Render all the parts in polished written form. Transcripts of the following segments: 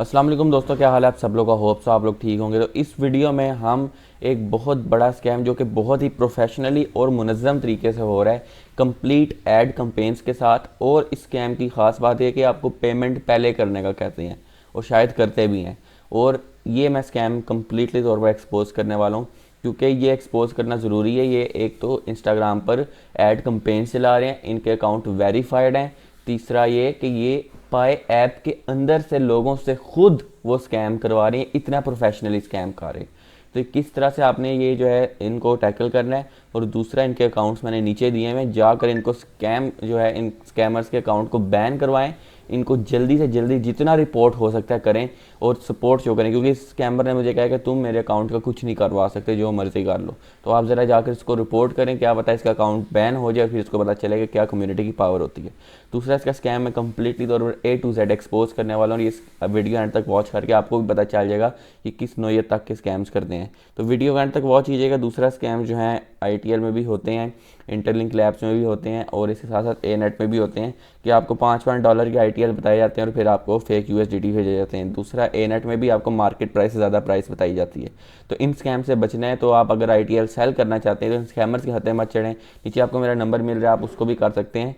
अस्सलाम वालेकुम दोस्तों, क्या हाल है आप सब लोग का। होप सो आप लोग ठीक होंगे। तो इस वीडियो में हम एक बहुत बड़ा स्कैम जो कि बहुत ही प्रोफेशनली और मुनज़्ज़म तरीके से हो रहा है, कंप्लीट ऐड कंपेन्स के साथ। और इस स्कैम की ख़ास बात है कि आपको पेमेंट पहले करने का कहते हैं और शायद करते भी हैं। और ये मैं स्कैम कम्प्लीटली तौर पर एक्सपोज करने वाला हूँ, क्योंकि ये एक्सपोज करना ज़रूरी है। ये एक तो इंस्टाग्राम पर ऐड कंपेन्स चला रहे हैं, इनके अकाउंट वेरीफाइड हैं। तीसरा ये कि ये पाए ऐप के अंदर से लोगों से खुद वो स्कैम करवा रहे हैं, इतना प्रोफेशनली स्कैम कर रहे हैं। तो किस तरह से आपने ये जो है इनको टैकल करना है। और दूसरा, इनके अकाउंट्स मैंने नीचे दिए हैं, जाकर इनको स्कैम जो है इन स्कैमर्स के अकाउंट को बैन करवाएं। इनको जल्दी से जल्दी जितना रिपोर्ट हो सकता है करें और सपोर्ट शो करें, क्योंकि इस स्कैमर ने मुझे कहा कि तुम मेरे अकाउंट का कुछ नहीं करवा सकते, जो मर्जी कर लो। तो आप ज़रा जाकर इसको रिपोर्ट करें, क्या पता इसका अकाउंट बैन हो जाए, फिर इसको पता चलेगा क्या कम्युनिटी की पावर होती है। दूसरा, इसका स्कैम मैं कंप्लीटली तौर पर A to Z एक्सपोज करने वाला हूँ। इस वीडियो एंड तक वॉच करके आपको भी पता चल जाएगा कि किस नौयत तक के स्कैम्स करते हैं। तो वीडियो एंड तक वॉच कीजिएगा। दूसरा स्कैम जो है ITL में भी होते हैं, इंटरलिंक लैब्स में भी होते हैं और इसके साथ साथ A-Net में भी होते हैं कि आपको $5 के ITL बताए जाते हैं और फिर आपको फेक USDT भेजे जाते हैं। दूसरा, A-Net में भी आपको मार्केट प्राइस से ज़्यादा प्राइस बताई जाती है। तो इन स्कैम से बचना है तो आप अगर ITL सेल करना चाहते हैं तो इन स्कैमर्स के हाथे मत चढ़ें। नीचे आपको मेरा नंबर मिल रहा है, आप उसको भी कर सकते हैं,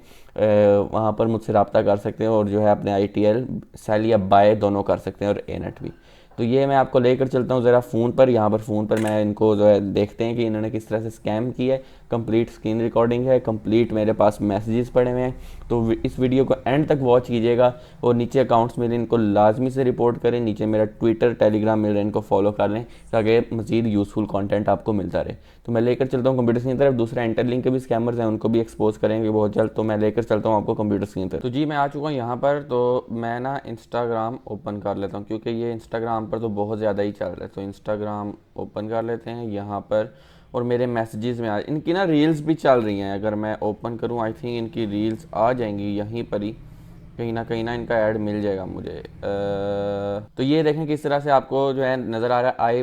वहाँ पर मुझसे रब्ता कर सकते हैं और जो है अपने ITL सेल या बाय दोनों कर सकते हैं और A-Net भी। तो ये मैं आपको लेकर चलता हूँ ज़रा फ़ोन पर। यहाँ पर फ़ोन पर मैं इनको जो है देखते हैं कि इन्होंने किस तरह से स्कैम किया है। कंप्लीट स्क्रीन रिकॉर्डिंग है, कंप्लीट मेरे पास मैसेजेस पड़े हुए हैं। तो इस वीडियो को एंड तक वॉच कीजिएगा और नीचे अकाउंट्स मेरे इनको लाजमी से रिपोर्ट करें। नीचे मेरा ट्विटर टेलीग्राम मिल रहा है, इनको फॉलो कर लें ताकि मज़ीद यूज़फुल कंटेंट आपको मिलता रहे। तो मैं लेकर चलता हूँ कंप्यूटर स्क्रीन तरफ। दूसरा, इंटरलिंक के भी स्कैमर्स हैं, उनको भी एक्सपोज करेंगे बहुत जल्द। तो मैं लेकर चलता हूँ आपको कंप्यूटर स्क्रीन तरफ। तो जी मैं आ चुका हूँ यहाँ पर। तो मैं ना इंस्टाग्राम ओपन कर लेता हूँ, क्योंकि ये इंस्टाग्राम पर तो बहुत ज़्यादा ही चल रहा है। तो इंस्टाग्राम ओपन कर लेते हैं यहाँ पर और मेरे मैसेजेस में इनकी ना रील्स भी चल रही हैं। अगर मैं ओपन करूँ, आई थिंक इनकी रील्स आ जाएंगी यहीं पर ही, कहीं ना इनका ऐड मिल जाएगा मुझे। तो ये देखें किस तरह से आपको जो है नज़र आ रहा है। I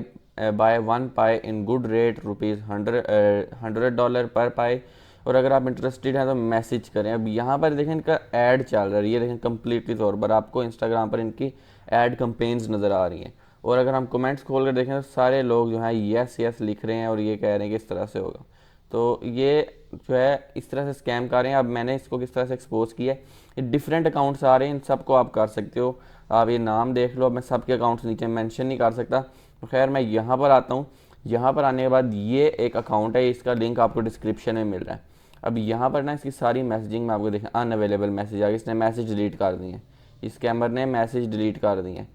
buy 1 pie in good rate $100 पर पाई। और अगर आप इंटरेस्टेड हैं तो मैसेज करें। अब यहाँ पर देखें इनका ऐड चल रहा है, ये देखें कम्प्लीटली तौर पर आपको इंस्टाग्राम पर इनकी ऐड कंपेन्स नज़र आ रही हैं। और अगर हम कमेंट्स खोल कर देखें तो सारे लोग जो हैं यस यस लिख रहे हैं और ये कह रहे हैं कि इस तरह से होगा। तो ये जो है इस तरह से स्कैम कर रहे हैं। अब मैंने इसको किस तरह से एक्सपोज किया है, ये डिफरेंट अकाउंट्स आ रहे हैं, इन सबको आप कर सकते हो। आप ये नाम देख लो, अब मैं सबके अकाउंट्स नीचे मेंशन नहीं कर सकता। तो खैर मैं यहाँ पर आता हूँ। यहाँ पर आने के बाद ये एक अकाउंट है, इसका लिंक आपको डिस्क्रिप्शन में मिल रहा है। अब यहाँ पर ना इसकी सारी मैसेजिंग में आपको देखें अनअवेलेबल मैसेज आ गया, इसने मैसेज डिलीट कर दिए हैं, इस स्कैमर ने मैसेज डिलीट कर दिए हैं।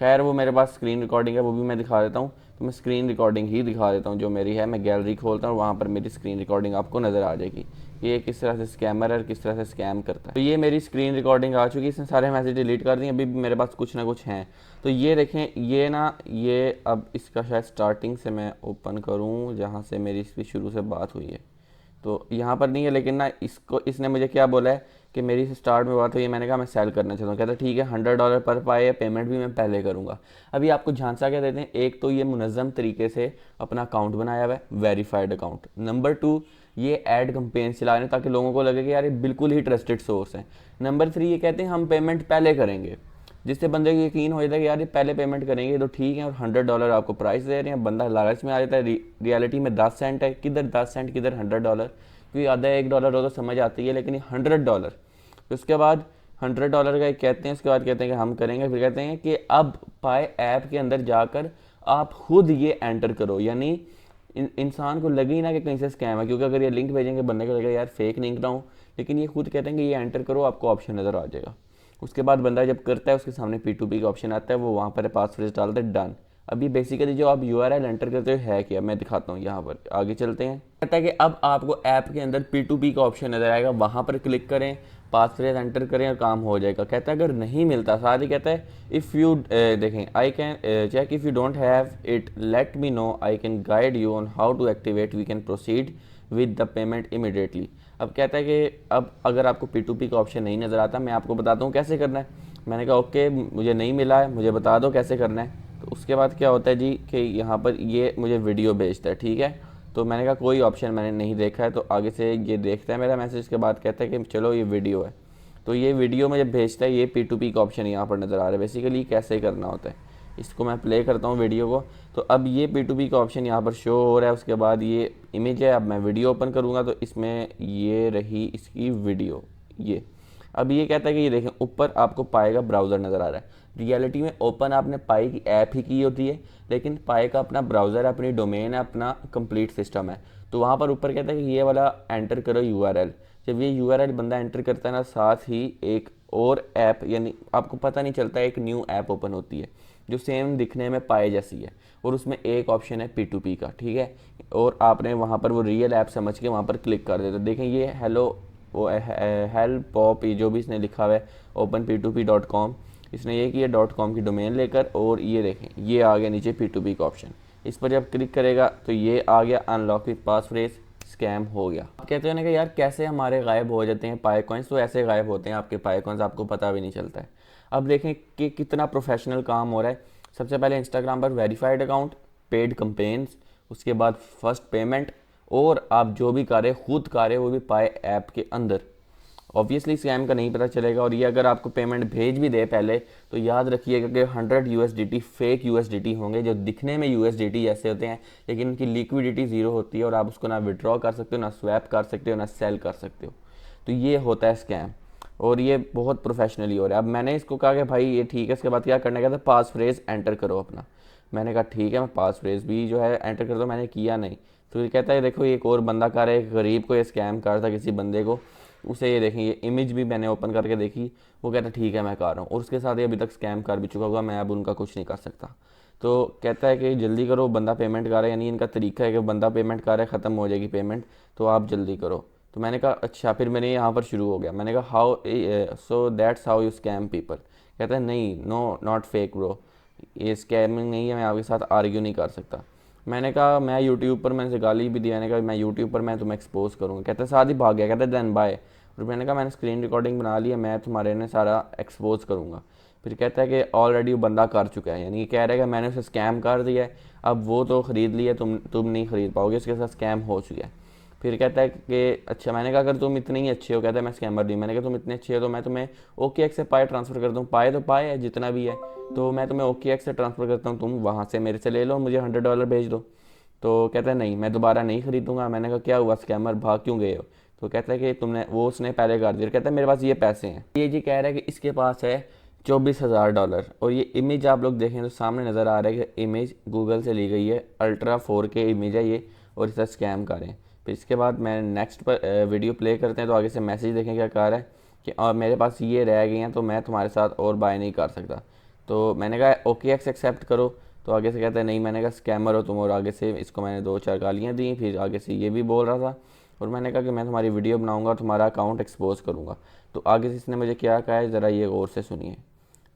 खैर वो मेरे पास स्क्रीन रिकॉर्डिंग है, वो भी मैं दिखा देता हूँ। तो मैं स्क्रीन रिकॉर्डिंग ही दिखा देता हूँ जो मेरी है। मैं गैलरी खोलता हूँ, वहाँ पर मेरी स्क्रीन रिकॉर्डिंग आपको नज़र आ जाएगी ये किस तरह से स्कैमर है, किस तरह से स्कैम करता है। तो ये मेरी स्क्रीन रिकॉर्डिंग आ चुकी है, इसने सारे मैसेज डिलीट कर दिए, अभी भी मेरे पास कुछ ना कुछ हैं। तो ये देखें, ये ना ये अब इसका शायद स्टार्टिंग से मैं ओपन करूँ जहाँ से मेरी इसकी शुरू से बात हुई है। तो यहाँ पर नहीं है, लेकिन ना इसको इसने मुझे क्या बोला है कि मेरी स्टार्ट में बात हुई है, मैंने कहा मैं सेल करना चाहता हूँ। कहता ठीक है $100 पर पाए या पेमेंट भी मैं पहले करूँगा। अभी आपको झांसा क्या देते हैं, एक तो ये मुनज़्ज़म तरीके से अपना अकाउंट बनाया हुआ है, वेरीफाइड अकाउंट। नंबर 2, ये ऐड कंपेन चला रहे हैं ताकि लोगों को लगे कि यार ये बिल्कुल ही ट्रस्टेड सोर्स है। नंबर 3, ये कहते हैं हम पेमेंट पहले करेंगे, जिससे बंदे को यकीन हो जाता है कि यार ये पहले पेमेंट करेंगे तो ठीक है। और $100 आपको प्राइस दे रहे हैं, बंदा लालच में आ जाता है। रियलिटी में 10 सेंट है, किधर 10 सेंट किधर $100, क्योंकि आधा $1 हो तो समझ आती है, लेकिन ये $100। तो उसके बाद $100 का एक कहते हैं, उसके बाद कहते हैं कि हम करेंगे, फिर कहते हैं कि अब पाए ऐप के अंदर जाकर आप खुद ये एंटर करो। यानी इंसान को लगे ही ना कि कहीं से स्कैम है, क्योंकि अगर ये लिंक भेजेंगे बंदे को लगेगा यार फेक लिंक ना हो, लेकिन ये खुद कहते हैं कि ये एंटर करो, आपको ऑप्शन नज़र आ जाएगा। उसके बाद बंदा जब करता है उसके सामने P2P का ऑप्शन आता है, वो वहाँ पर पासवर्ड डालता है, डन। अभी बेसिकली जो आप URL एंटर करते हो है क्या, मैं दिखाता हूँ। यहाँ पर आगे चलते हैं, कहता है कि अब आपको ऐप के अंदर P2P का ऑप्शन नज़र आएगा, वहाँ पर क्लिक करें, पासवर्ड एंटर करें और काम हो जाएगा। कहता है अगर नहीं मिलता, साथ ही कहता है इफ़ यू देखें I can check if you don't have it let me know, I can guide you on how to activate, we can proceed with the payment immediately. अब कहता है कि अब अगर आपको P2P का ऑप्शन नहीं नज़र आता, मैं आपको बताता हूँ कैसे करना है। मैंने कहा ओके, मुझे नहीं मिला है, मुझे बता दो कैसे करना है। तो उसके बाद क्या होता है जी कि यहाँ पर ये मुझे वीडियो भेजता है, ठीक है। तो मैंने कहा कोई ऑप्शन मैंने नहीं देखा है, तो आगे से ये देखता है मेरा मैसेज के बाद कहता है कि चलो ये वीडियो है। तो ये वीडियो में जब भेजता है, ये P2P का ऑप्शन यहाँ पर नज़र आ रहा है। बेसिकली कैसे करना होता है, इसको मैं प्ले करता हूँ वीडियो को। तो अब ये P2P का ऑप्शन यहाँ पर शो हो रहा है। उसके बाद ये इमेज है, अब मैं वीडियो ओपन करूँगा तो इसमें ये रही इसकी वीडियो। ये अब ये कहता है कि ये देखें ऊपर आपको पाए का ब्राउज़र नज़र आ रहा है। रियलिटी में ओपन आपने पाए की ऐप ही की होती है, लेकिन पाए का अपना ब्राउज़र है, अपनी डोमेन है, अपना कंप्लीट सिस्टम है। तो वहाँ पर ऊपर कहता है कि ये वाला एंटर करो URL। जब ये URL बंदा एंटर करता है ना, साथ ही एक और ऐप, यानी आपको पता नहीं चलता, एक न्यू ऐप ओपन होती है जो सेम दिखने में पाए जैसी है, और उसमें एक ऑप्शन है P2P का, ठीक है। और आपने वहाँ पर वो रियल ऐप समझ के वहाँ पर क्लिक कर देते। देखें ये हेलो, वो हेल्प पॉप, जो भी इसने लिखा हुआ है openp2p.com, इसने ये किया .com की डोमेन लेकर, और ये देखें ये आ गया नीचे P2P का ऑप्शन। इस पर जब क्लिक करेगा तो ये आ गया unlock with pass phrase, scam हो गया। आप कहते हो ना कि यार कैसे हमारे गायब हो जाते हैं पाई कॉइन्स, तो ऐसे गायब होते हैं आपके पाई कॉइन्स, आपको पता भी नहीं चलता है। अब देखें कि कितना प्रोफेशनल काम हो रहा है। सबसे पहले इंस्टाग्राम पर वेरीफाइड अकाउंट, पेड कंपेन्स, उसके बाद फर्स्ट पेमेंट, और आप जो भी कर रहे खुद कर रहे वो भी पाए ऐप के अंदर। ऑब्वियसली स्कैम का नहीं पता चलेगा। और ये अगर आपको पेमेंट भेज भी दे पहले, तो याद रखिएगा कि 100 USDT फेक USDT होंगे, जो दिखने में USDT जैसे होते हैं, लेकिन उनकी लिक्विडिटी ज़ीरो होती है, और आप उसको ना विड्रॉ कर सकते हो, ना स्वैप कर सकते हो, ना सेल कर सकते हो। तो ये होता है स्कैम, और ये बहुत प्रोफेशनली हो रहा है। अब मैंने इसको कहा कि भाई ये ठीक है, इसके बाद क्या करने का था, पास फ्रेज एंटर करो अपना। मैंने कहा ठीक है, मैं पास फ्रेज भी जो है एंटर कर दो, मैंने किया नहीं। तो ये कहता है देखो, एक और बंदा कर रहा है, एक गरीब को ये स्कैम कर रहा था किसी बंदे को, उसे ये देखें, ये इमेज भी मैंने ओपन करके देखी, वो कहता है ठीक है मैं कर रहा हूँ, और उसके साथ ये अभी तक स्कैम कर भी चुका होगा, मैं अब उनका कुछ नहीं कर सकता। तो कहता है कि जल्दी करो, बंदा पेमेंट कर रहा है, यानी इनका तरीका है कि बंदा पेमेंट कर रहा है, ख़त्म हो जाएगी पेमेंट, तो आप जल्दी करो। तो मैंने कहा अच्छा, फिर मैंने यहाँ पर शुरू हो गया। मैंने कहा how, so that's how you scam people. कहता है नहीं, नो नॉट फेक ब्रो, ये स्कैमिंग नहीं है, मैं आपके साथ आर्ग्यू नहीं कर सकता। मैंने कहा मैं यूट्यूब पर, मैंने गाली भी दी, मैंने कहा मैं यूट्यूब पर मैं तुम्हें एक्सपोज करूँगा। कहते साथ ही भाग गया, कहते देन बाय। और मैंने कहा मैंने स्क्रीन रिकॉर्डिंग बना ली है, मैं तुम्हारे ने सारा एक्सपोज करूँगा। फिर कहता है कि ऑलरेडी वो बंदा कर चुका है, यानी कह रहा है कि मैंने उसे स्कैम कर दिया है, अब वो तो ख़रीद लिया, तुम नहीं ख़रीद पाओगे, उसके साथ स्कैम हो चुका है। फिर कहता है कि अच्छा, मैंने कहा अगर तुम इतने ही अच्छे हो, कहता है मैं स्कैमर नहीं। मैंने कहा तुम इतने अच्छे हो तो मैं तुम्हें OKX से पाए ट्रांसफ़र कर दूँ, पाए तो पाए है जितना भी है, तो मैं तुम्हें OKX से ट्रांसफ़र करता हूँ, तुम वहाँ से मेरे से ले लो, मुझे $100 भेज दो। तो कहता है नहीं, मैं दोबारा नहीं ख़रीदूँगा। मैंने कहा क्या हुआ स्कैमर, भाग क्यों गए हो? तो कहता है कि तुमने, वो उसने पहले कर दिया। कहता है मेरे पास ये पैसे हैं। ये जी कह रहा है कि इसके पास है $24,000, और ये इमेज आप लोग देखें तो सामने नज़र आ रहा है कि इमेज गूगल से ली गई है, अल्ट्रा 4K इमेज है ये, और इसे स्कैम कर रहे हैं। फिर इसके बाद मैं नेक्स्ट पर वीडियो प्ले करते हैं, तो आगे से मैसेज देखें क्या कह रहा है कि और मेरे पास ये रह गए हैं, तो मैं तुम्हारे साथ और बाय नहीं कर सकता। तो मैंने कहा OKX एक्सेप्ट करो, तो आगे से कहता है नहीं, मैंने कहा स्कैमर हो तुम, और आगे से इसको मैंने 2-4 गालियाँ दी। फिर आगे से ये भी बोल रहा था, और मैंने कहा कि मैं तुम्हारी वीडियो बनाऊंगा और तुम्हारा अकाउंट एक्सपोज करूंगा। तो आगे से इसने मुझे क्या कहा है, ज़रा ये गौर से सुनिए।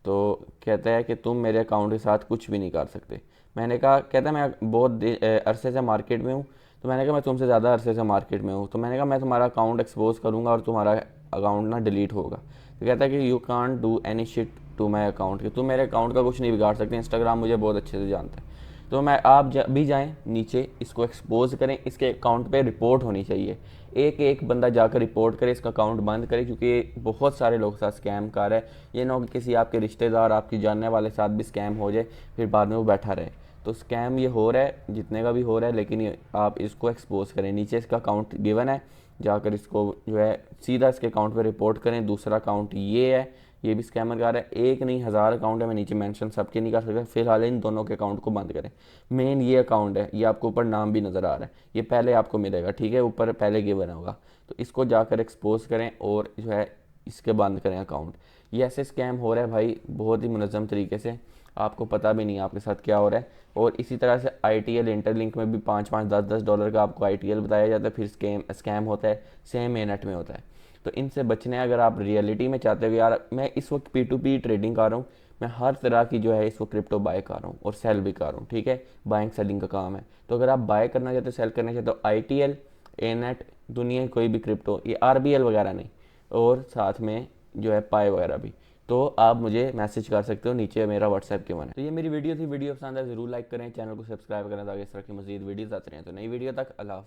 तो कहता है कि तुम मेरे अकाउंट के साथ कुछ भी नहीं कर सकते। मैंने कहा, कहता है मैं बहुत अरसे से मार्केट में हूँ। तो मैंने कहा मैं तुमसे ज़्यादा अरसे से मार्केट में हूँ। तो मैंने कहा मैं तुम्हारा अकाउंट एक्सपोज करूँगा और तुम्हारा अकाउंट ना डिलीट होगा। तो कहता है कि you can't do any shit to my account, कि तुम मेरे अकाउंट का कुछ नहीं बिगाड़ सकते, इंस्टाग्राम मुझे बहुत अच्छे से जानता है। तो मैं आप भी जाएं नीचे, इसको एक्सपोज करें, इसके अकाउंट पे रिपोर्ट होनी चाहिए, एक एक बंदा जाकर रिपोर्ट करे, इसका अकाउंट बंद करे, क्योंकि बहुत सारे लोग साथ स्कैम कर रहे हैं। ये ना हो कि किसी आपके रिश्तेदार, आपकी जानने वाले साथ भी स्कैम हो जाए, फिर बाद में वो बैठा रहे। तो स्कैम ये हो रहा है, जितने का भी हो रहा है, लेकिन ये आप इसको एक्सपोज करें। नीचे इसका अकाउंट गिवन है, जाकर इसको जो है सीधा इसके अकाउंट पे रिपोर्ट करें। दूसरा अकाउंट ये है, ये भी स्कैमर का है, एक नहीं 1000 अकाउंट है, मैं नीचे मेंशन सबके नहीं कर सकता। फिलहाल इन दोनों के अकाउंट को बंद करें। मेन ये अकाउंट है, ये आपको ऊपर नाम भी नज़र आ रहा है, ये पहले आपको मिलेगा, ठीक है, ऊपर पहले गिवन होगा। तो इसको जाकर एक्सपोज करें और जो है इसके बंद करें अकाउंट। ये ऐसे स्कैम हो रहा है भाई बहुत ही मुनज़्ज़म तरीके से, आपको पता भी नहीं आपके साथ क्या हो रहा है। और इसी तरह से ITL इंटरलिंक में भी 5-5, $10-10 का आपको ITL बताया जाता है, फिर स्कैम होता है, सेम A-नेट में होता है। तो इनसे बचने अगर आप रियलिटी में चाहते हो कि यार मैं इस वक्त P2P ट्रेडिंग कर रहा हूँ, मैं हर तरह की जो है इस वक्त क्रिप्टो बाय कर रहा हूँ और सेल भी कर रहा हूँ, ठीक है, बाइंग सेलिंग का काम है। तो अगर आप बाय करना चाहते हो, सेल करना चाहते हो, ITL, A-नेट, दुनिया कोई भी क्रिप्टो, ये RBL वगैरह नहीं, और साथ में जो है पाई वगैरह भी, तो आप मुझे मैसेज कर सकते हो, नीचे मेरा WhatsApp के वन है। तो ये मेरी वीडियो थी, वीडियो पसंद है ज़रूर लाइक करें, चैनल को सब्सक्राइब करें ताकि इस तरह की मज़ीद वीडियोज़ आते रहें। तो नई वीडियो तक अल्लाह।